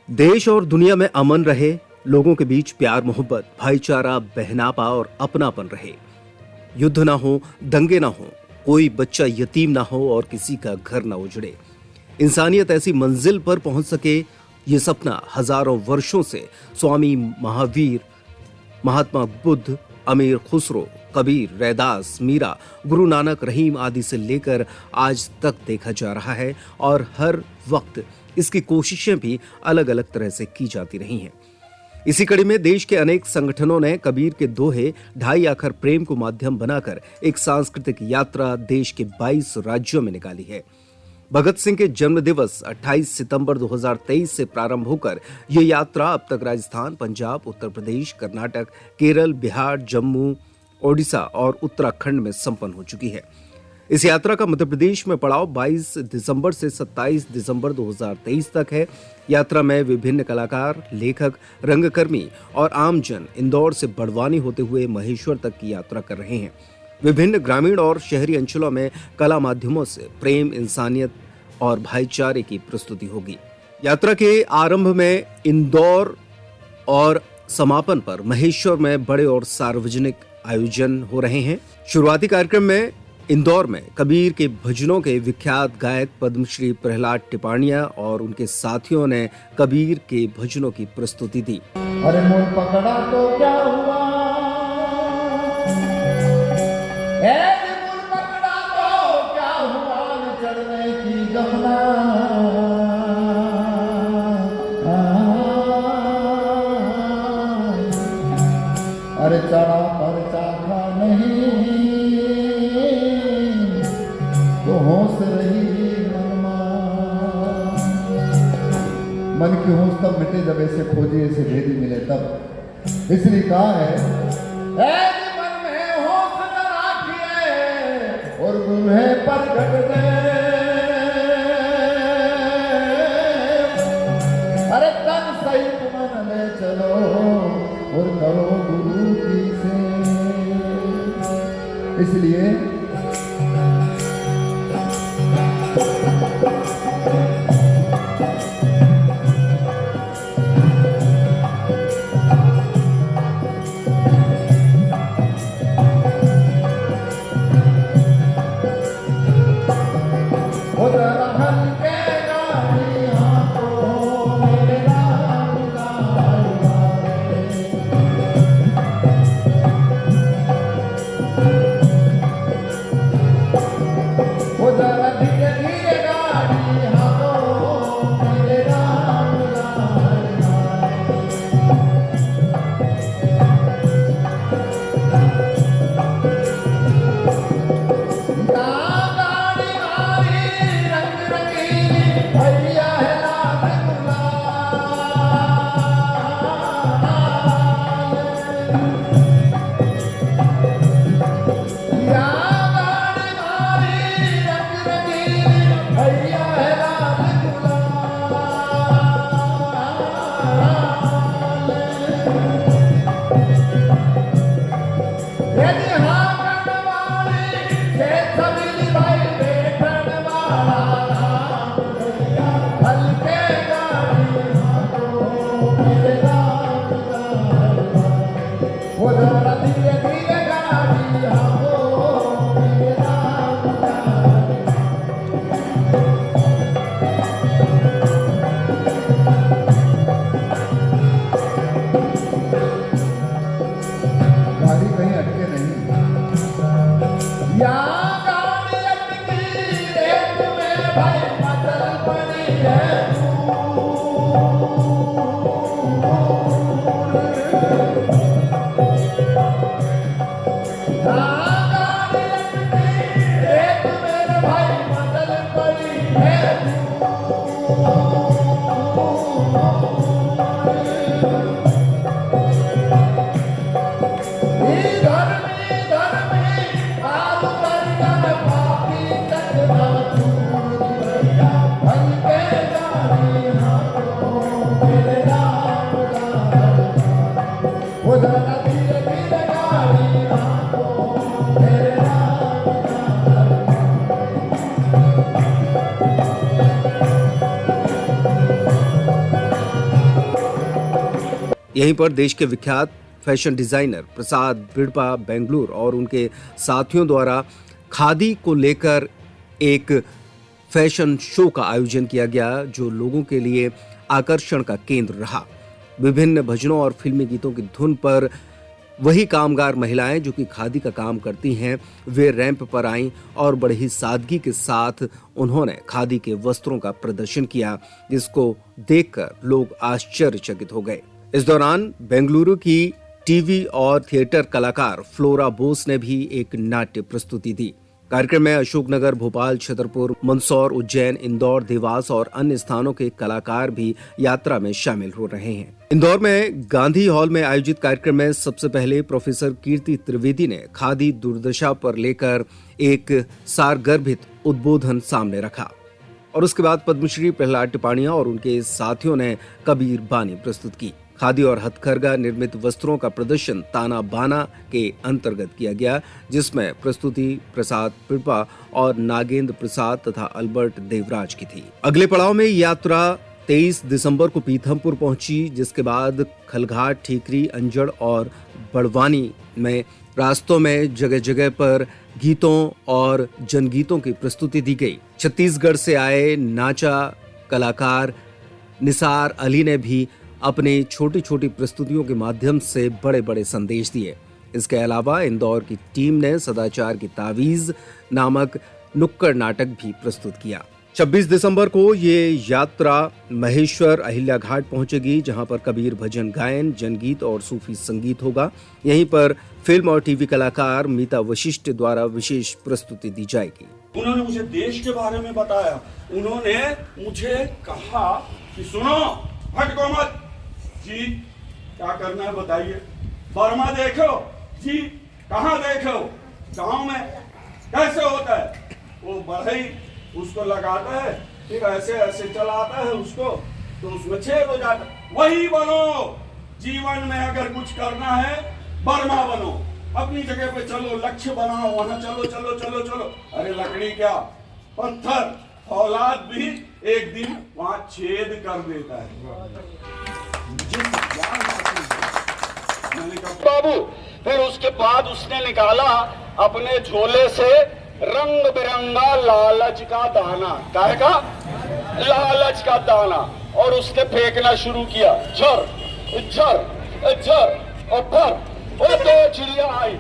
देश और दुनिया में अमन रहे, लोगों के बीच प्यार मोहब्बत, भाईचारा, बहनापा और अपनापन रहे। युद्ध ना हो, दंगे ना हो, कोई बच्चा यतीम ना हो और किसी का घर ना उजड़े। इंसानियत ऐसी मंजिल पर पहुंच सके, ये सपना हजारों वर्षों से स्वामी महावीर, महात्मा बुद्ध, अमीर खुसरो, कबीर, रैदास, मीरा, गुरु नानक, रहीम आदि से लेकर आज तक देखा जा रहा है और हर वक्त इसकी कोशिशें भी अलग अलग तरह से की जाती रही हैं। इसी कड़ी में देश के अनेक संगठनों ने कबीर के दोहे ढाई आखर प्रेम को माध्यम बनाकर एक सांस्कृतिक यात्रा देश के 22 राज्यों में निकाली है। भगत सिंह के जन्म दिवस 28 सितंबर 2023 से प्रारंभ होकर ये यात्रा अब तक राजस्थान, पंजाब, उत्तर प्रदेश, कर्नाटक, केरल, बिहार, जम्मू, ओडिशा और उत्तराखंड में संपन्न हो चुकी है। इस यात्रा का मध्य प्रदेश में पड़ाव 22 दिसंबर से 27 दिसंबर 2023 तक है। यात्रा में विभिन्न कलाकार, लेखक, रंगकर्मी और आमजन इंदौर से बड़वानी होते हुए महेश्वर तक की यात्रा कर रहे हैं। विभिन्न ग्रामीण और शहरी अंचलों में कला माध्यमों से प्रेम, इंसानियत और भाईचारे की प्रस्तुति होगी। यात्रा के आरंभ में इंदौर और समापन पर महेश्वर में बड़े और सार्वजनिक आयोजन हो रहे हैं। शुरुआती कार्यक्रम में इंदौर में कबीर के भजनों के विख्यात गायक पद्मश्री प्रहलाद टिपाणिया और उनके साथियों ने कबीर के भजनों की प्रस्तुति दी। अरे मोर पकड़ा तो क्या हुआ, मोर पकड़ा तो क्या हुआ, चढ़ने की गमना, अरे चढ़ा पर चाखा नहीं तो होश रही मन की होश तब मिटे जब ऐसे खोजे, ऐसे भेदी मिले तब। इसलिए कहा है मन में होश न राखिए और गुल्हे पर घट दे, अरे तन सहित मन ले चलो और करो गुरु की से। इसलिए भाई मचल पड़ी है। यहीं पर देश के विख्यात फैशन डिजाइनर प्रसाद बिड़पा बेंगलुरु और उनके साथियों द्वारा खादी को लेकर एक फैशन शो का आयोजन किया गया, जो लोगों के लिए आकर्षण का केंद्र रहा। विभिन्न भजनों और फिल्मी गीतों की धुन पर वही कामगार महिलाएं जो कि खादी का काम करती हैं, वे रैंप पर आईं और बड़ी ही सादगी के साथ उन्होंने खादी के वस्त्रों का प्रदर्शन किया, जिसको देखकर लोग आश्चर्यचकित हो गए। इस दौरान बेंगलुरु की टीवी और थिएटर कलाकार फ्लोरा बोस ने भी एक नाट्य प्रस्तुति दी। कार्यक्रम में अशोकनगर, भोपाल, छतरपुर, मंदसौर, उज्जैन, इंदौर, देवास और अन्य स्थानों के कलाकार भी यात्रा में शामिल हो रहे हैं। इंदौर में गांधी हॉल में आयोजित कार्यक्रम में सबसे पहले प्रोफेसर कीर्ति त्रिवेदी ने खादी दुर्दशा पर लेकर एक सारगर्भित उद्बोधन सामने रखा और उसके बाद पद्मश्री प्रहलाद टिपाणिया और उनके साथियों ने कबीर बानी प्रस्तुत की। खादी और हथकरघा निर्मित वस्त्रों का प्रदर्शन ताना बाना के अंतर्गत किया गया, जिसमें प्रस्तुति प्रसाद पिड़पा और नागेंद्र प्रसाद तथा अल्बर्ट देवराज की थी। अगले पड़ाव में यात्रा 23 दिसंबर को पीथमपुर पहुंची, जिसके बाद खलघाट, ठीकरी, अंजड़ और बड़वानी में रास्तों में जगह जगह पर गीतों और जनगीतों की प्रस्तुति दी गई। छत्तीसगढ़ से आए नाचा कलाकार निसार अली ने भी अपनी छोटी छोटी प्रस्तुतियों के माध्यम से बड़े बड़े संदेश दिए। इसके अलावा इंदौर की टीम ने सदाचार की तावीज नामक नुक्कड़ नाटक भी प्रस्तुत किया। 26 दिसंबर को ये यात्रा महेश्वर अहिल्या घाट पहुंचेगी, जहां पर कबीर भजन गायन, जनगीत और सूफी संगीत होगा। यहीं पर फिल्म और टीवी कलाकार मीता वशिष्ठ द्वारा विशेष प्रस्तुति दी जाएगी। उन्होंने मुझे देश के बारे में बताया। उन्होंने मुझे कहा कि सुनो, भटको मत जी, क्या करना है बताइए। बर्मा देखो जी, कहाँ देखो, गांव में कैसे होता है। वो बढ़ई उसको लगाता है, फिर ऐसे ऐसे चलाता है उसको, तो उसमें छेद हो जाता है। वही बनो, जीवन में अगर कुछ करना है बर्मा बनो, अपनी जगह पे चलो, लक्ष्य बनाओ, वहां चलो चलो चलो चलो। अरे लकड़ी क्या, पत्थर, औलाद भी एक दिन वहां छेद कर देता है। बाबू, फिर उसके बाद उसने निकाला अपने झोले से रंग बिरंगा लालच का दाना, काय का लालच का दाना, और उसके फेंकना शुरू किया। झर झर झर और फर, वो दो चिड़िया आई।